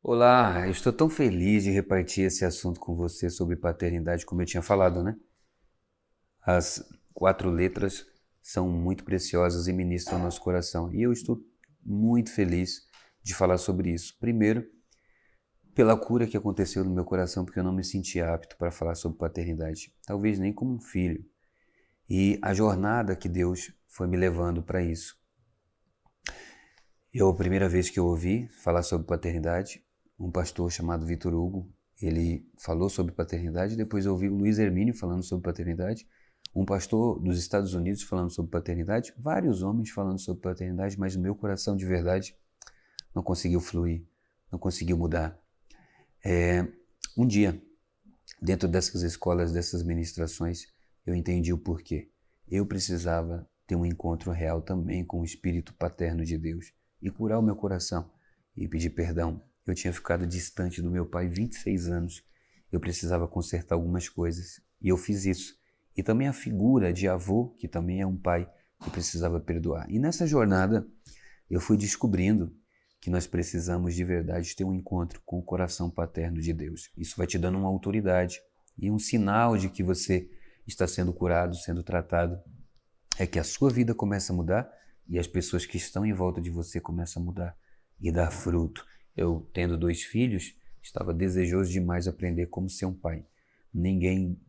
Olá, eu estou tão feliz de repartir esse assunto com você sobre paternidade, como eu tinha falado, né? As quatro letras são muito preciosas e ministram nosso coração. E eu estou muito feliz de falar sobre isso. Primeiro, pela cura que aconteceu no meu coração, porque eu não me sentia apto para falar sobre paternidade, talvez nem como um filho. E a jornada que Deus foi me levando para isso. A primeira vez que eu ouvi falar sobre paternidade, um pastor chamado Vitor Hugo, ele falou sobre paternidade, depois eu ouvi o Luiz Hermínio falando sobre paternidade, um pastor dos Estados Unidos falando sobre paternidade, vários homens falando sobre paternidade, mas o meu coração de verdade não conseguiu fluir, não conseguiu mudar. Um dia, dentro dessas escolas, dessas ministrações, eu entendi o porquê. Eu precisava ter um encontro real também com o Espírito paterno de Deus e curar o meu coração e pedir perdão. Eu tinha ficado distante do meu pai 26 anos. Eu precisava consertar algumas coisas e eu fiz isso. E também a figura de avô, que também é um pai, que precisava perdoar. E nessa jornada eu fui descobrindo que nós precisamos de verdade ter um encontro com o coração paterno de Deus. Isso vai te dando uma autoridade e um sinal de que você está sendo curado, sendo tratado, é que a sua vida começa a mudar e as pessoas que estão em volta de você começam a mudar e dar fruto. Eu, tendo dois filhos, estava desejoso demais aprender como ser um pai. Ninguém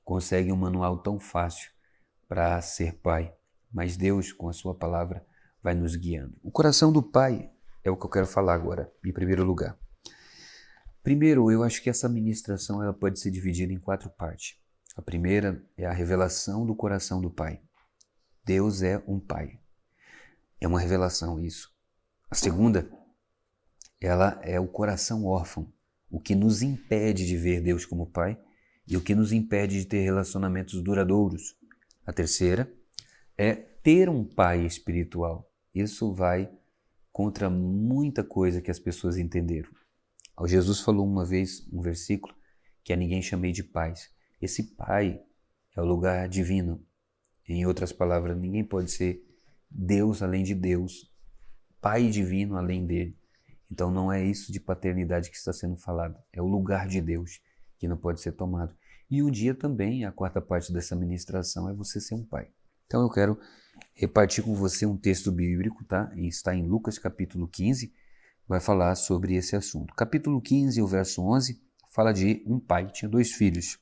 consegue um manual tão fácil para ser pai, mas Deus, com a sua palavra, vai nos guiando. O coração do pai é o que eu quero falar agora, em primeiro lugar. Primeiro, eu acho que essa ministração ela pode ser dividida em quatro partes. A primeira é a revelação do coração do pai. Deus é um pai. É uma revelação isso. A segunda, ela é o coração órfão, o que nos impede de ver Deus como pai e o que nos impede de ter relacionamentos duradouros. A terceira é ter um pai espiritual. Isso vai contra muita coisa que as pessoas entenderam. Jesus falou uma vez, um versículo, que a ninguém chamei de pais. Esse pai é o lugar divino. Em outras palavras, ninguém pode ser Deus além de Deus, pai divino além dele. Então não é isso de paternidade que está sendo falado, é o lugar de Deus que não pode ser tomado. E um dia também, a quarta parte dessa ministração é você ser um pai. Então eu quero repartir com você um texto bíblico, tá? E está em Lucas capítulo 15, vai falar sobre esse assunto. Capítulo 15, o verso 11, fala de um pai, tinha dois filhos.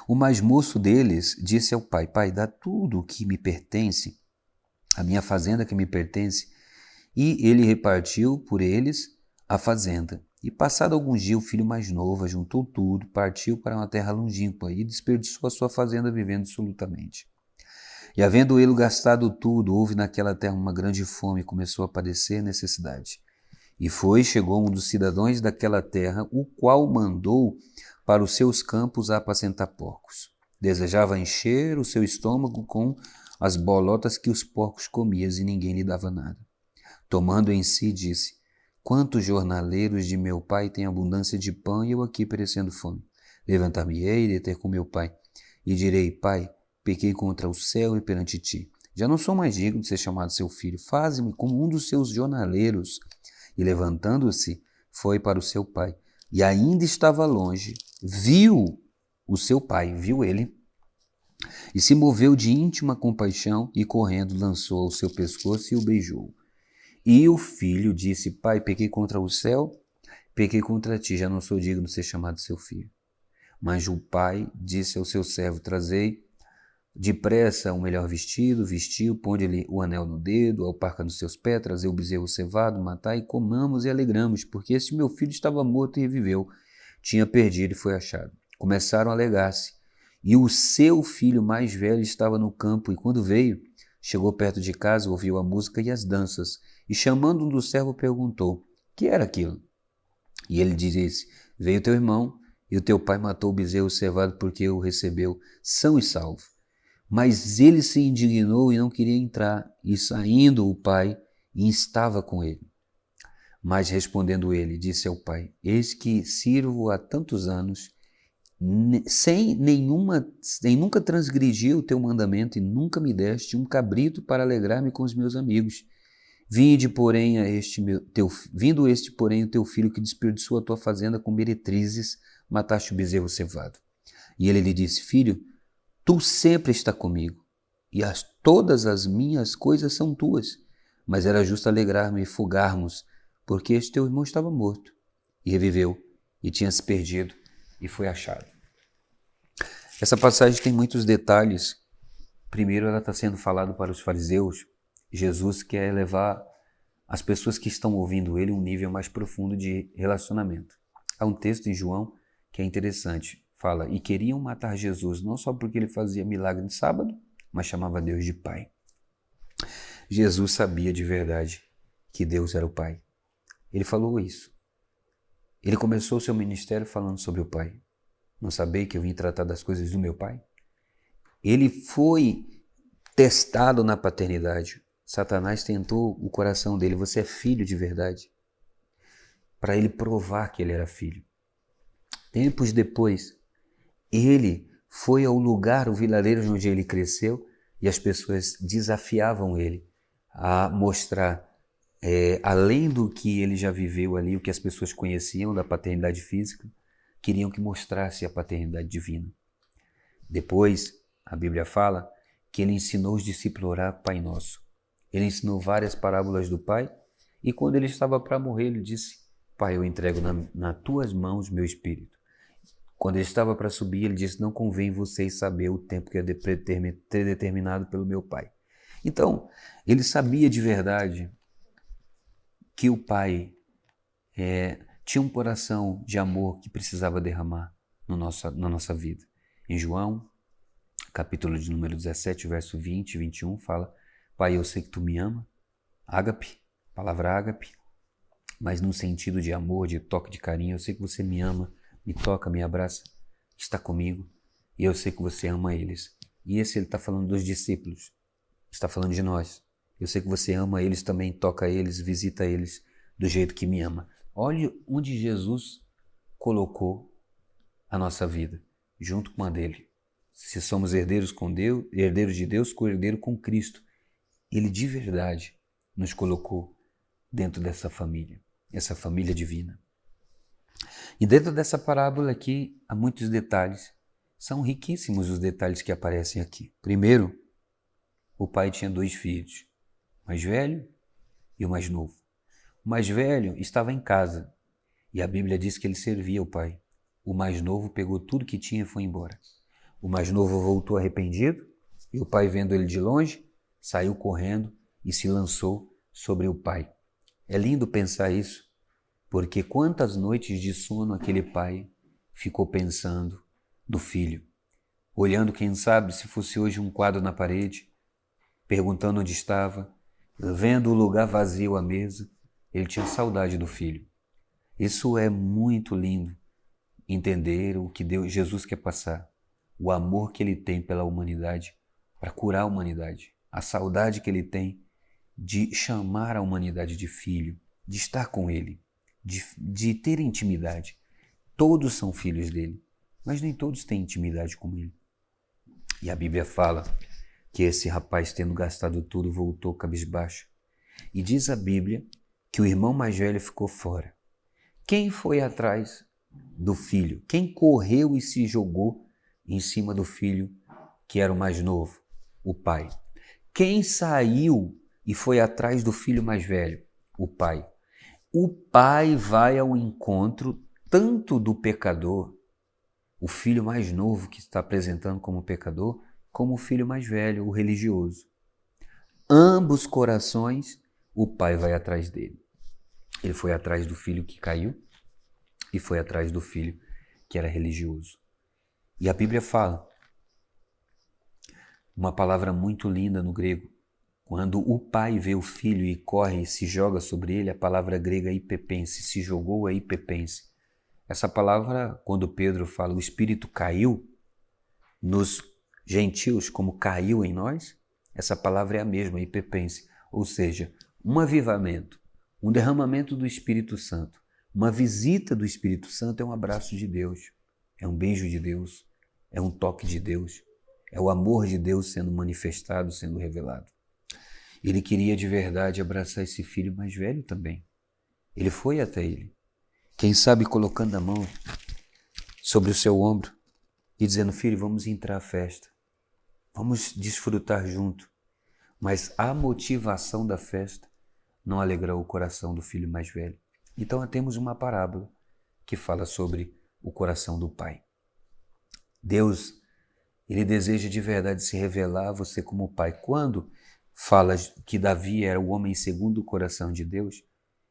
O mais moço deles disse ao pai: Pai, dá tudo o que me pertence, a minha fazenda que me pertence. E ele repartiu por eles a fazenda. E passado alguns dias, o filho mais novo juntou tudo, partiu para uma terra longínqua e desperdiçou a sua fazenda vivendo absolutamente. E havendo ele gastado tudo, houve naquela terra uma grande fome e começou a padecer necessidade. E chegou um dos cidadãos daquela terra, o qual mandou para os seus campos a apacentar porcos. Desejava encher o seu estômago com as bolotas que os porcos comiam e ninguém lhe dava nada. Tomando em si, disse: Quantos jornaleiros de meu pai têm abundância de pão e eu aqui perecendo fome? Levantar-me-ei e ter com meu pai, e direi: Pai, pequei contra o céu e perante ti. Já não sou mais digno de ser chamado seu filho. Faze-me como um dos seus jornaleiros. E levantando-se, foi para o seu pai. E ainda estava longe, viu o seu pai, viu ele, e se moveu de íntima compaixão e correndo lançou ao seu pescoço e o beijou. E o filho disse: Pai, pequei contra o céu, pequei contra ti, já não sou digno de ser chamado seu filho. Mas o pai disse ao seu servo: Trazei depressa o melhor vestido, vestiu, ponde-lhe o anel no dedo, a alparca nos seus pés, trazei o bezerro cevado, matai, e comamos e alegramos, porque este meu filho estava morto e reviveu, tinha perdido e foi achado. Começaram a alegar-se, e o seu filho mais velho estava no campo, e quando veio, chegou perto de casa, ouviu a música e as danças, e chamando um dos servos perguntou: que era aquilo? E ele disse: Veio teu irmão, e o teu pai matou o bezerro cevado porque o recebeu são e salvo. Mas ele se indignou e não queria entrar, e saindo o pai, instava com ele. Mas respondendo ele, disse ao pai: Eis que sirvo há tantos anos, sem nunca transgredi o teu mandamento, e nunca me deste um cabrito para alegrar-me com os meus amigos. Vindo este, porém, o teu filho que desperdiçou a tua fazenda com meretrizes, mataste o bezerro cevado. E ele lhe disse: Filho, tu sempre está comigo, e todas as minhas coisas são tuas. Mas era justo alegrar-me e folgarmos, porque este teu irmão estava morto, e reviveu, e tinha se perdido, e foi achado. Essa passagem tem muitos detalhes. Primeiro, ela está sendo falada para os fariseus. Jesus quer levar as pessoas que estão ouvindo ele a um nível mais profundo de relacionamento. Há um texto em João que é interessante. Fala, e queriam matar Jesus não só porque ele fazia milagre de sábado, mas chamava Deus de Pai. Jesus sabia de verdade que Deus era o Pai. Ele falou isso. Ele começou o seu ministério falando sobre o Pai. Não sabia que eu vim tratar das coisas do meu Pai? Ele foi testado na paternidade. Satanás tentou o coração dele. Você é filho de verdade? Para ele provar que ele era filho. Tempos depois, ele foi ao lugar, o vilarejo onde ele cresceu, e as pessoas desafiavam ele a mostrar, além do que ele já viveu ali, o que as pessoas conheciam da paternidade física, queriam que mostrasse a paternidade divina. Depois, a Bíblia fala que ele ensinou os discípulos a orar Pai Nosso. Ele ensinou várias parábolas do Pai, e quando ele estava para morrer, ele disse: Pai, eu entrego nas tuas mãos meu espírito. Quando ele estava para subir, ele disse: não convém vocês saber o tempo que é determinado pelo meu Pai. Então, ele sabia de verdade que o Pai tinha um coração de amor que precisava derramar na nossa vida. Em João, capítulo de número 17, verso 20 e 21, fala: Pai, eu sei que tu me ama, ágape, palavra ágape, mas no sentido de amor, de toque, de carinho. Eu sei que você me ama, me toca, me abraça, está comigo, e eu sei que você ama eles. E esse ele está falando dos discípulos, está falando de nós. Eu sei que você ama eles também, toca eles, visita eles do jeito que me ama. Olhe onde Jesus colocou a nossa vida, junto com a dele. Se somos herdeiros com Deus, herdeiros de Deus, co-herdeiro com Cristo. Ele de verdade nos colocou dentro dessa família, essa família divina. E dentro dessa parábola aqui há muitos detalhes. São riquíssimos os detalhes que aparecem aqui. Primeiro, o pai tinha 2 filhos, o mais velho e o mais novo. O mais velho estava em casa e a Bíblia diz que ele servia o pai. O mais novo pegou tudo que tinha e foi embora. O mais novo voltou arrependido e o pai, vendo ele de longe, saiu correndo e se lançou sobre o pai. É lindo pensar isso, porque quantas noites de sono aquele pai ficou pensando do filho, olhando, quem sabe, se fosse hoje um quadro na parede, perguntando onde estava, vendo o lugar vazio à mesa. Ele tinha saudade do filho. Isso é muito lindo, entender o que Jesus quer passar, o amor que ele tem pela humanidade, para curar a humanidade, a saudade que ele tem de chamar a humanidade de filho, de estar com ele, de ter intimidade. Todos são filhos dele, mas nem todos têm intimidade com ele. E a Bíblia fala que esse rapaz, tendo gastado tudo, voltou cabisbaixo. E diz a Bíblia que o irmão mais velho ficou fora. Quem foi atrás do filho? Quem correu e se jogou em cima do filho que era o mais novo? O pai. Quem saiu e foi atrás do filho mais velho? O pai. O pai vai ao encontro tanto do pecador, o filho mais novo que está apresentando como pecador, como o filho mais velho, o religioso. Ambos corações, o pai vai atrás dele. Ele foi atrás do filho que caiu e foi atrás do filho que era religioso. E a Bíblia fala uma palavra muito linda no grego. Quando o pai vê o filho e corre e se joga sobre ele, a palavra grega hipepense, se jogou é hipepense. Essa palavra, quando Pedro fala o Espírito caiu nos gentios como caiu em nós, essa palavra é a mesma, hipepense. Ou seja, um avivamento, um derramamento do Espírito Santo, uma visita do Espírito Santo é um abraço de Deus, é um beijo de Deus, é um toque de Deus, é o amor de Deus sendo manifestado, sendo revelado. Ele queria de verdade abraçar esse filho mais velho também. Ele foi até ele. Quem sabe colocando a mão sobre o seu ombro e dizendo: filho, vamos entrar à festa. Vamos desfrutar junto. Mas a motivação da festa não alegrou o coração do filho mais velho. Então temos uma parábola que fala sobre o coração do pai. Deus, ele deseja de verdade se revelar a você como pai. Quando fala que Davi era o homem segundo o coração de Deus,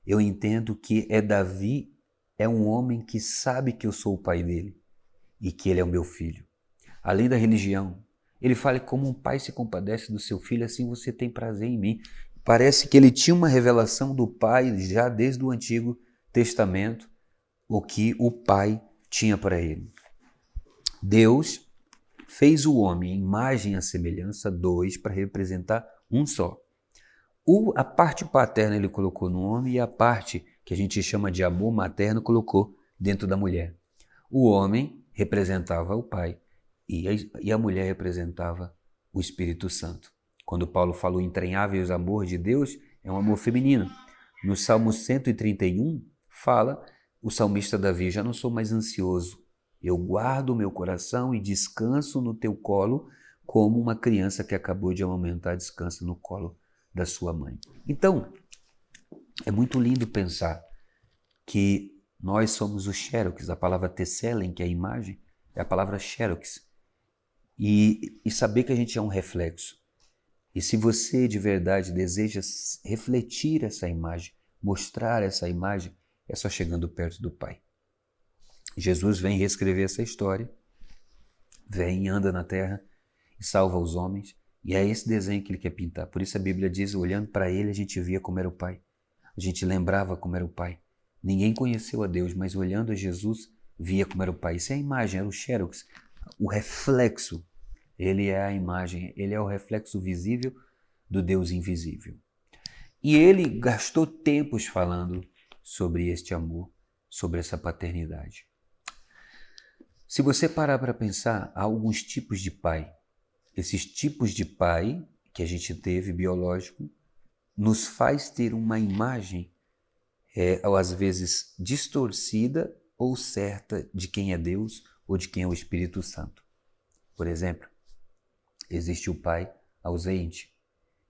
eu entendo que Davi é um homem que sabe que eu sou o pai dele e que ele é o meu filho. Além da religião, ele fala que como um pai se compadece do seu filho, assim você tem prazer em mim. Parece que ele tinha uma revelação do pai já desde o Antigo Testamento, o que o pai tinha para ele. Deus fez o homem em imagem e semelhança, dois, para representar um só. A parte paterna ele colocou no homem e a parte que a gente chama de amor materno colocou dentro da mulher. O homem representava o pai e a mulher representava o Espírito Santo. Quando Paulo falou entranháveis amor de Deus, é um amor feminino. No Salmo 131 fala o salmista Davi: já não sou mais ansioso, eu guardo o meu coração e descanso no teu colo, como uma criança que acabou de amamentar descansa no colo da sua mãe. Então, é muito lindo pensar que nós somos os xerox. A palavra tesselen, que é a imagem, é a palavra xerox. E saber que a gente é um reflexo. E se você de verdade deseja refletir essa imagem, mostrar essa imagem, é só chegando perto do Pai. Jesus vem reescrever essa história, vem, anda na terra e salva os homens. E é esse desenho que ele quer pintar. Por isso a Bíblia diz, olhando para ele, a gente via como era o Pai. A gente lembrava como era o Pai. Ninguém conheceu a Deus, mas olhando a Jesus, via como era o Pai. Isso é a imagem, era o xerox, o reflexo. Ele é a imagem, ele é o reflexo visível do Deus invisível. E ele gastou tempos falando sobre este amor, sobre essa paternidade. Se você parar para pensar, há alguns tipos de pai. Esses tipos de pai que a gente teve, biológico, nos faz ter uma imagem, às vezes, distorcida ou certa de quem é Deus ou de quem é o Espírito Santo. Por exemplo, existe o pai ausente,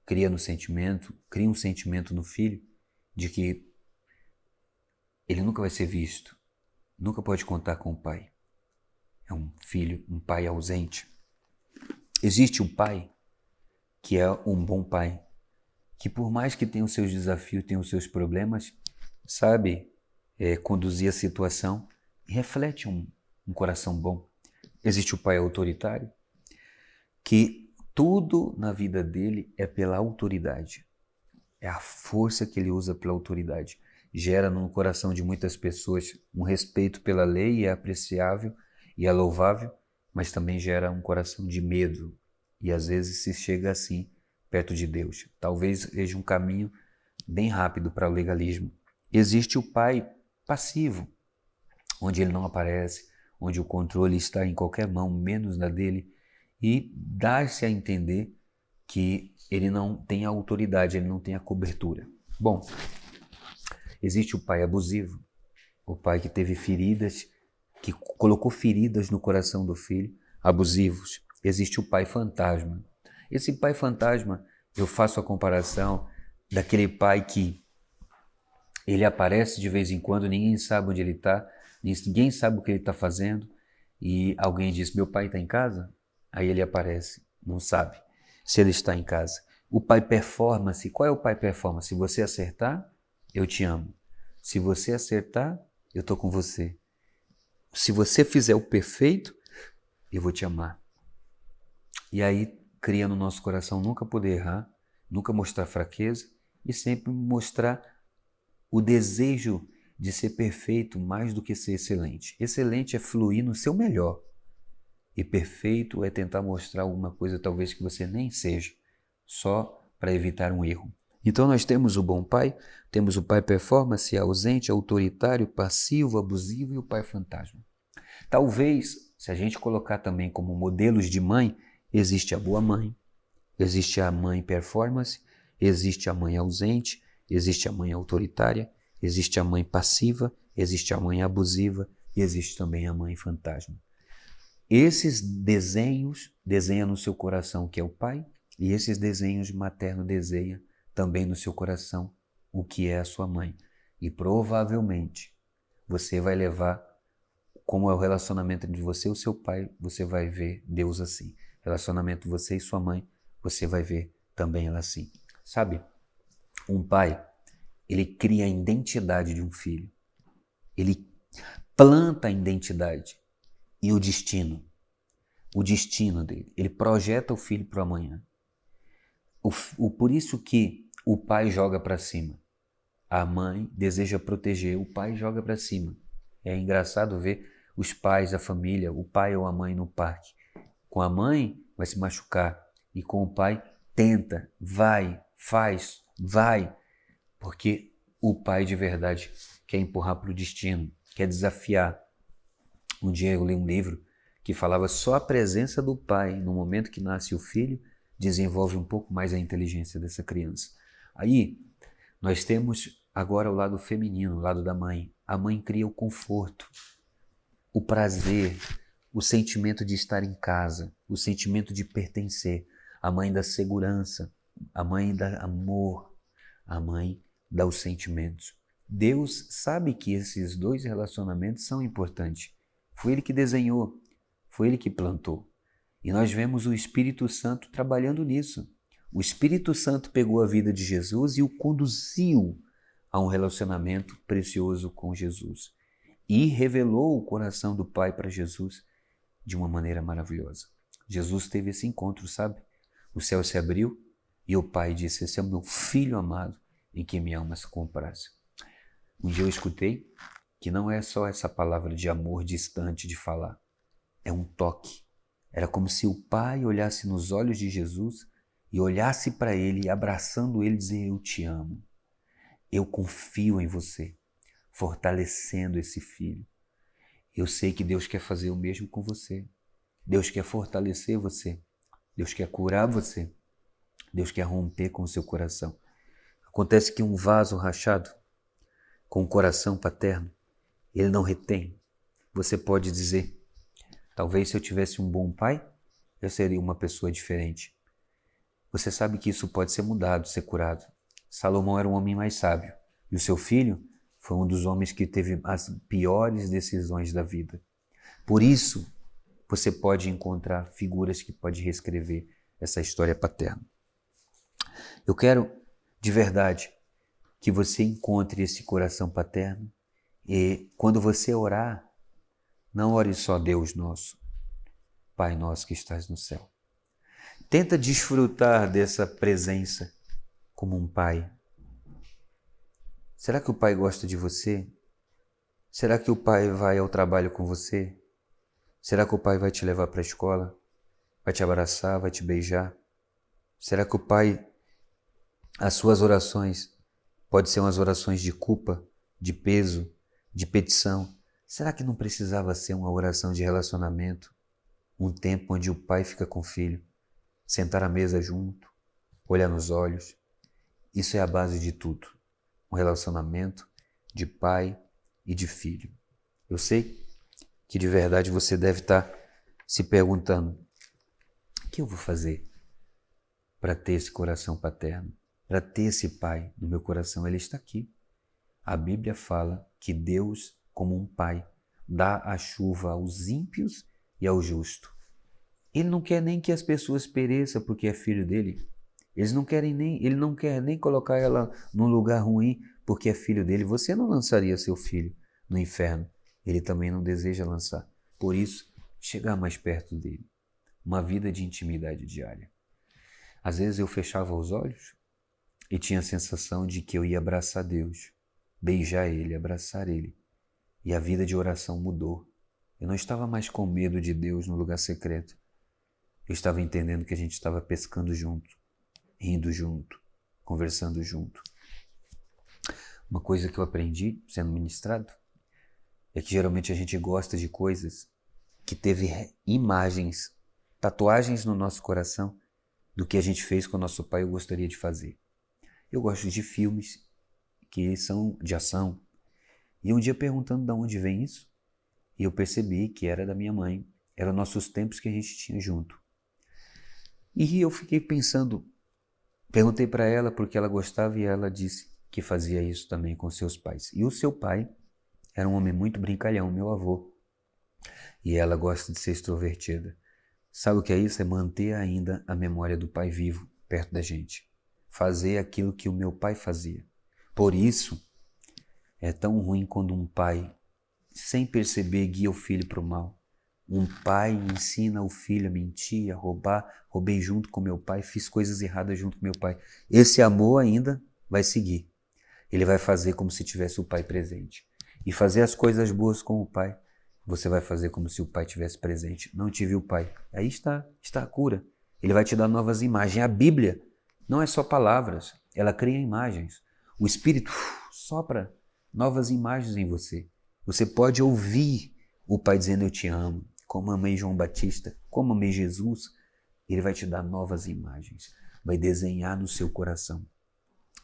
cria um sentimento no filho de que ele nunca vai ser visto, nunca pode contar com o pai. É um filho, um pai ausente. Existe o pai que é um bom pai, que por mais que tenha os seus desafios, tenha os seus problemas, sabe conduzir a situação e reflete um coração bom. Existe o pai autoritário, que tudo na vida dele é pela autoridade. É a força que ele usa pela autoridade. Gera no coração de muitas pessoas um respeito pela lei, é apreciável e é louvável, mas também gera um coração de medo. E às vezes se chega assim perto de Deus. Talvez seja um caminho bem rápido para o legalismo. Existe o pai passivo, onde ele não aparece, onde o controle está em qualquer mão, menos na dele, e dar-se a entender que ele não tem a autoridade, ele não tem a cobertura. Bom, existe o pai abusivo, o pai que teve feridas, que colocou feridas no coração do filho, abusivos. Existe o pai fantasma. Esse pai fantasma, eu faço a comparação daquele pai que ele aparece de vez em quando, ninguém sabe onde ele está, ninguém sabe o que ele está fazendo, e alguém diz, meu pai está em casa? Aí ele aparece, não sabe se ele está em casa. O pai performance, qual é o pai performance? Se você acertar, eu te amo. Se você acertar, eu estou com você. Se você fizer o perfeito, eu vou te amar. E aí cria no nosso coração nunca poder errar, nunca mostrar fraqueza e sempre mostrar o desejo de ser perfeito mais do que ser excelente. Excelente é fluir no seu melhor. E perfeito é tentar mostrar alguma coisa talvez que você nem seja, só para evitar um erro. Então nós temos o bom pai, temos o pai performance, ausente, autoritário, passivo, abusivo e o pai fantasma. Talvez, se a gente colocar também como modelos de mãe, existe a boa mãe, existe a mãe performance Existe a mãe ausente, existe a mãe autoritária, existe a mãe passiva, existe a mãe abusiva e existe também a mãe fantasma. Esses desenhos desenham no seu coração o que é o pai, e esses desenhos materno desenham também no seu coração o que é a sua mãe. E provavelmente você vai levar, como é o relacionamento entre você e o seu pai, você vai ver Deus assim. Relacionamento entre você e sua mãe, você vai ver também ela assim. Sabe, um pai, ele cria a identidade de um filho. Ele planta a identidade e o destino dele. Ele projeta o filho para o amanhã. Por isso que o pai joga para cima. A mãe deseja proteger, o pai joga para cima. É engraçado ver os pais, a família, o pai ou a mãe no parque. Com a mãe vai se machucar e com o pai tenta, vai, faz, vai. Porque o pai de verdade quer empurrar para o destino, quer desafiar. Um dia eu li um livro que falava só a presença do pai no momento que nasce o filho desenvolve um pouco mais a inteligência dessa criança. Aí nós temos agora o lado feminino, o lado da mãe. A mãe cria o conforto, o prazer, o sentimento de estar em casa, o sentimento de pertencer. A mãe dá segurança, a mãe dá amor, a mãe dá os sentimentos. Deus sabe que esses dois relacionamentos são importantes. Foi Ele que desenhou, foi Ele que plantou. E nós vemos o Espírito Santo trabalhando nisso. O Espírito Santo pegou a vida de Jesus e o conduziu a um relacionamento precioso com Jesus. E revelou o coração do Pai para Jesus de uma maneira maravilhosa. Jesus teve esse encontro, sabe? O céu se abriu e o Pai disse: esse é o meu Filho amado em quem minha alma se compraz. Um dia eu escutei que não é só essa palavra de amor distante de falar. É um toque. Era como se o Pai olhasse nos olhos de Jesus e olhasse para ele, abraçando ele e dizer: eu te amo. Eu confio em você, fortalecendo esse filho. Eu sei que Deus quer fazer o mesmo com você. Deus quer fortalecer você. Deus quer curar você. Deus quer romper com o seu coração. Acontece que um vaso rachado, com o coração paterno, ele não retém. Você pode dizer: talvez se eu tivesse um bom pai, eu seria uma pessoa diferente. Você sabe que isso pode ser mudado, ser curado. Salomão era um homem mais sábio e o seu filho foi um dos homens que teve as piores decisões da vida. Por isso, você pode encontrar figuras que podem reescrever essa história paterna. Eu quero, de verdade, que você encontre esse coração paterno e quando você orar, não ore só Deus nosso, Pai nosso que estás no céu. Tenta desfrutar dessa presença como um pai. Será que o pai gosta de você? Será que o pai vai ao trabalho com você? Será que o pai vai te levar para a escola? Vai te abraçar, vai te beijar? Será que o pai, as suas orações, pode ser umas orações de culpa, de peso, de petição? Será que não precisava ser uma oração de relacionamento? Um tempo onde o pai fica com o filho, sentar à mesa junto, olhar nos olhos. Isso é a base de tudo. Um relacionamento de pai e de filho. Eu sei que de verdade você deve estar se perguntando: o que eu vou fazer para ter esse coração paterno? Para ter esse pai no meu coração? Ele está aqui. A Bíblia fala que Deus, como um pai, dá a chuva aos ímpios e ao justo. Ele não quer nem que as pessoas pereçam porque é filho dele. Ele não quer nem colocar ela num lugar ruim porque é filho dele. Você não lançaria seu filho no inferno. Ele também não deseja lançar. Por isso, chegar mais perto dele. Uma vida de intimidade diária. Às vezes eu fechava os olhos e tinha a sensação de que eu ia abraçar Deus, beijar Ele, abraçar Ele. E a vida de oração mudou. Eu não estava mais com medo de Deus no lugar secreto. Eu estava entendendo que a gente estava pescando junto, rindo junto, conversando junto. Uma coisa que eu aprendi sendo ministrado é que geralmente a gente gosta de coisas que teve imagens, tatuagens no nosso coração do que a gente fez com o nosso pai ou gostaria de fazer. Eu gosto de filmes que são de ação. E um dia perguntando de onde vem isso, e eu percebi que era da minha mãe. Eram nossos tempos que a gente tinha junto. E eu fiquei pensando, perguntei para ela porque ela gostava e ela disse que fazia isso também com seus pais. E o seu pai era um homem muito brincalhão, meu avô. E ela gosta de ser extrovertida. Sabe o que é isso? É manter ainda a memória do pai vivo perto da gente. Fazer aquilo que o meu pai fazia. Por isso, é tão ruim quando um pai, sem perceber, guia o filho para o mal. Um pai ensina o filho a mentir, a roubar. Roubei junto com meu pai, fiz coisas erradas junto com meu pai. Esse amor ainda vai seguir. Ele vai fazer como se tivesse o pai presente. E fazer as coisas boas com o pai, você vai fazer como se o pai tivesse presente. Não tive o pai. Aí está a cura. Ele vai te dar novas imagens. A Bíblia não é só palavras, ela cria imagens. O Espírito sopra novas imagens em você. Você pode ouvir o pai dizendo eu te amo, como amei João Batista, como amei Jesus. Ele vai te dar novas imagens, vai desenhar no seu coração,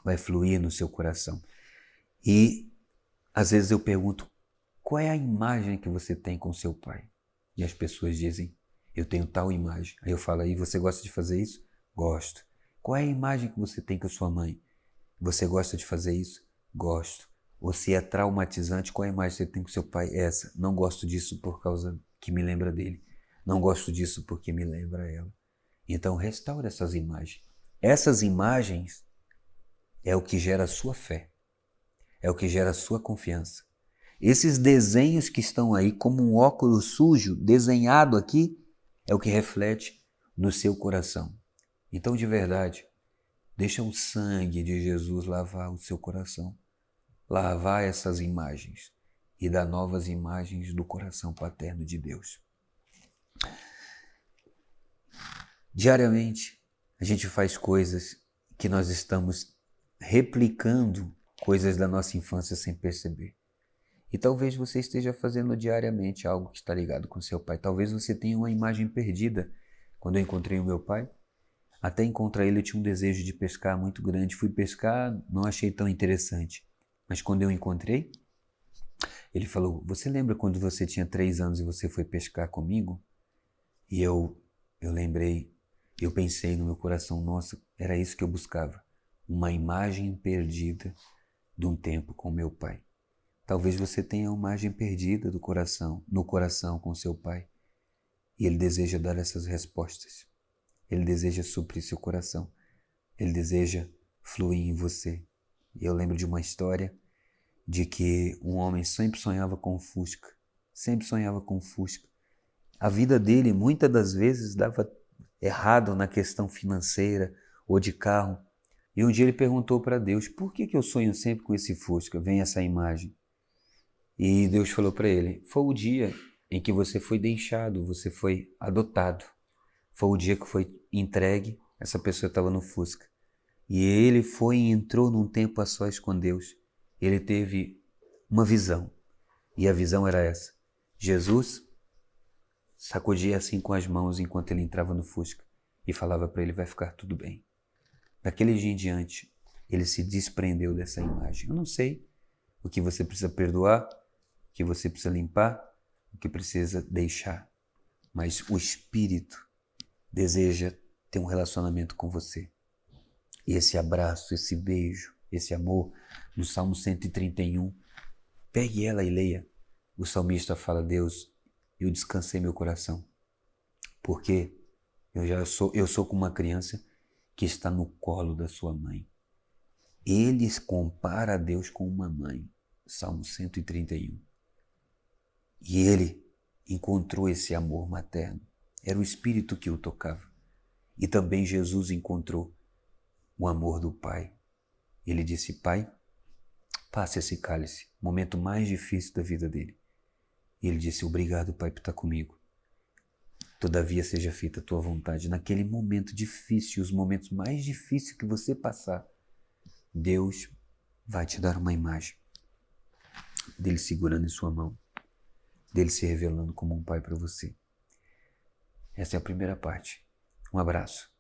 vai fluir no seu coração. E às vezes eu pergunto, qual é a imagem que você tem com seu pai? E as pessoas dizem, eu tenho tal imagem. Aí eu falo, aí você gosta de fazer isso? Gosto. Qual é a imagem que você tem com a sua mãe? Você gosta de fazer isso? Gosto. Ou se é traumatizante, qual é a imagem que você tem com seu pai? Essa. Não gosto disso por causa que me lembra dele. Não gosto disso porque me lembra ela. Então restaure essas imagens. Essas imagens é o que gera a sua fé. É o que gera a sua confiança. Esses desenhos que estão aí como um óculos sujo desenhado aqui é o que reflete no seu coração. Então de verdade, deixa o sangue de Jesus lavar o seu coração. Lavar essas imagens e dar novas imagens do coração paterno de Deus. Diariamente, a gente faz coisas que nós estamos replicando coisas da nossa infância sem perceber. E talvez você esteja fazendo diariamente algo que está ligado com seu pai. Talvez você tenha uma imagem perdida. Quando eu encontrei o meu pai, até encontrar ele eu tinha um desejo de pescar muito grande. Fui pescar, não achei tão interessante. Mas quando eu encontrei, ele falou, você lembra quando você tinha 3 anos e você foi pescar comigo? E eu lembrei, eu pensei no meu coração, nossa, era isso que eu buscava. Uma imagem perdida de um tempo com meu pai. Talvez você tenha uma imagem perdida do coração, no coração com seu pai. E ele deseja dar essas respostas. Ele deseja suprir seu coração. Ele deseja fluir em você. E eu lembro de uma história de que um homem sempre sonhava com um Fusca. Sempre sonhava com um Fusca. A vida dele, muitas das vezes, dava errado na questão financeira ou de carro. E um dia ele perguntou para Deus, por que eu sonho sempre com esse Fusca? Vem essa imagem. E Deus falou para ele, foi o dia em que você foi deixado, você foi adotado. Foi o dia que foi entregue, essa pessoa estava no Fusca. E ele foi e entrou num tempo a sós com Deus. Ele teve uma visão. E a visão era essa. Jesus sacudia assim com as mãos enquanto ele entrava no Fusca e falava para ele, vai ficar tudo bem. Daquele dia em diante, ele se desprendeu dessa imagem. Eu não sei o que você precisa perdoar, o que você precisa limpar, o que precisa deixar. Mas o Espírito deseja ter um relacionamento com você. E esse abraço, esse beijo, esse amor, no Salmo 131, pegue ela e leia. O salmista fala, Deus, eu descansei meu coração, porque eu sou como uma criança que está no colo da sua mãe. Ele compara a Deus com uma mãe, Salmo 131. E ele encontrou esse amor materno. Era o Espírito que o tocava. E também Jesus encontrou o amor do Pai. Ele disse, Pai, passe esse cálice, momento mais difícil da vida dele. E ele disse, obrigado, Pai, por estar comigo. Todavia seja feita a tua vontade. Naquele momento difícil, os momentos mais difíceis que você passar, Deus vai te dar uma imagem dele segurando em sua mão, dele se revelando como um pai para você. Essa é a primeira parte. Um abraço.